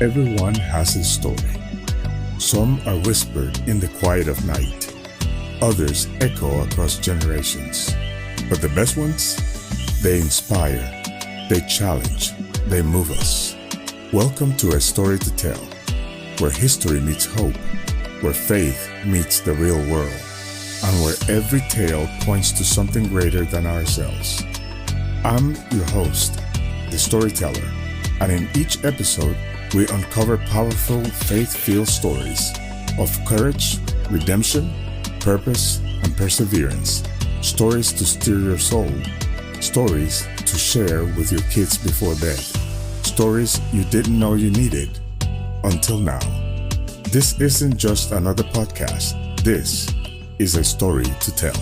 Everyone has a story. Some are whispered in the quiet of night. Others echo across generations. But the best ones? They inspire, they challenge, they move us. Welcome to A Story to Tell, where history meets hope, where faith meets the real world, and where every tale points to something greater than ourselves. I'm your host, the storyteller, and in each episode, we uncover powerful, faith-filled stories of courage, redemption, purpose, and perseverance. Stories to steer your soul. Stories to share with your kids before bed. Stories you didn't know you needed until now. This isn't just another podcast. This is a story to tell.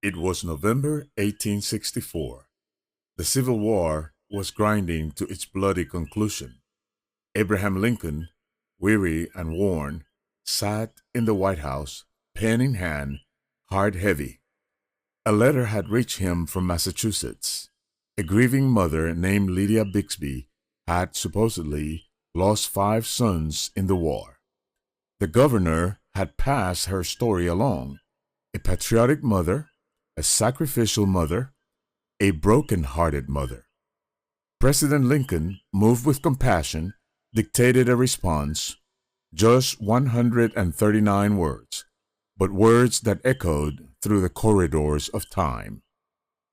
It was November 1864. The Civil War was grinding to its bloody conclusion. Abraham Lincoln, weary and worn, sat in the White House, pen in hand, heart heavy. A letter had reached him from Massachusetts. A grieving mother named Lydia Bixby had supposedly lost 5 sons in the war. The governor had passed her story along. A patriotic mother, a sacrificial mother, a broken-hearted mother. President Lincoln, moved with compassion, dictated a response, just 139 words, but words that echoed through the corridors of time.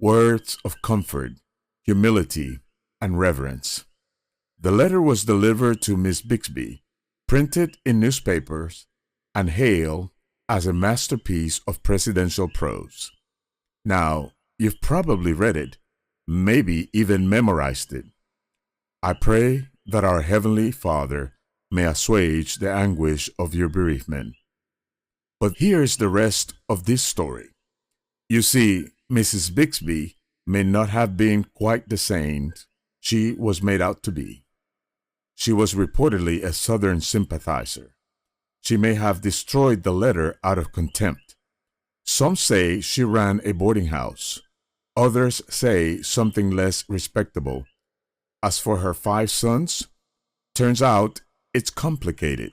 Words of comfort, humility, and reverence. The letter was delivered to Miss Bixby, printed in newspapers, and hailed as a masterpiece of presidential prose. Now, you've probably read it, maybe even memorized it. I pray that our Heavenly Father may assuage the anguish of your bereavement. But here's the rest of this story. You see, Mrs. Bixby may not have been quite the saint she was made out to be. She was reportedly a Southern sympathizer. She may have destroyed the letter out of contempt. Some say she ran a boarding house. Others say something less respectable. As for her 5 sons, turns out it's complicated.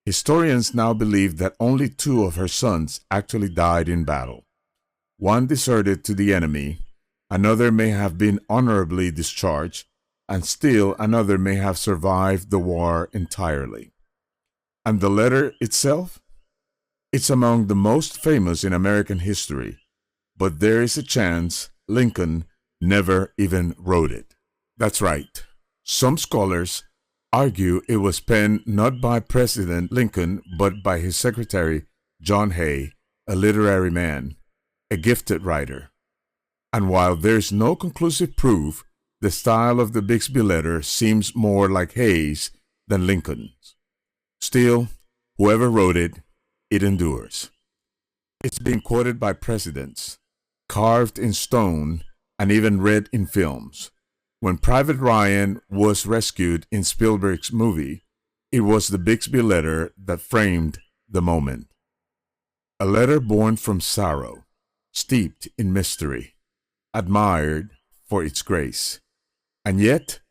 Historians now believe that only 2 of her sons actually died in battle. One deserted to the enemy, another may have been honorably discharged, and still another may have survived the war entirely. And the letter itself? It's among the most famous in American history, but there is a chance Lincoln never even wrote it. That's right. Some scholars argue it was penned not by President Lincoln, but by his secretary, John Hay, a literary man, a gifted writer. And while there's no conclusive proof, the style of the Bixby letter seems more like Hay's than Lincoln's. Still, whoever wrote it, it endures. It's been quoted by presidents, carved in stone, and even read in films. When Private Ryan was rescued in Spielberg's movie, it was the Bixby letter that framed the moment. A letter born from sorrow, steeped in mystery, admired for its grace. And yet,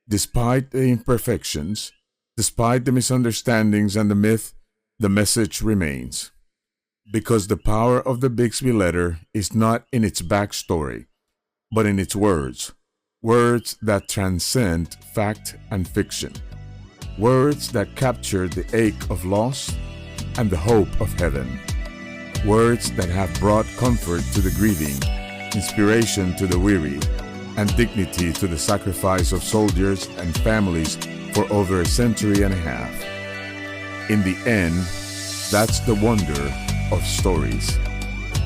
despite the imperfections, despite the misunderstandings and the myth, the message remains. Because the power of the Bixby letter is not in its backstory, but in its words. Words that transcend fact and fiction. Words that capture the ache of loss and the hope of heaven. Words that have brought comfort to the grieving, inspiration to the weary, and dignity to the sacrifice of soldiers and families for over a century and a half. In the end, that's the wonder of stories.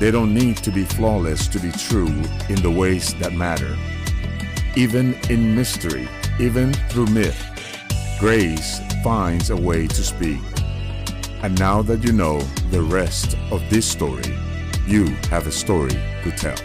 They don't need to be flawless to be true in the ways that matter. Even in mystery, even through myth, grace finds a way to speak. And now that you know the rest of this story, you have a story to tell.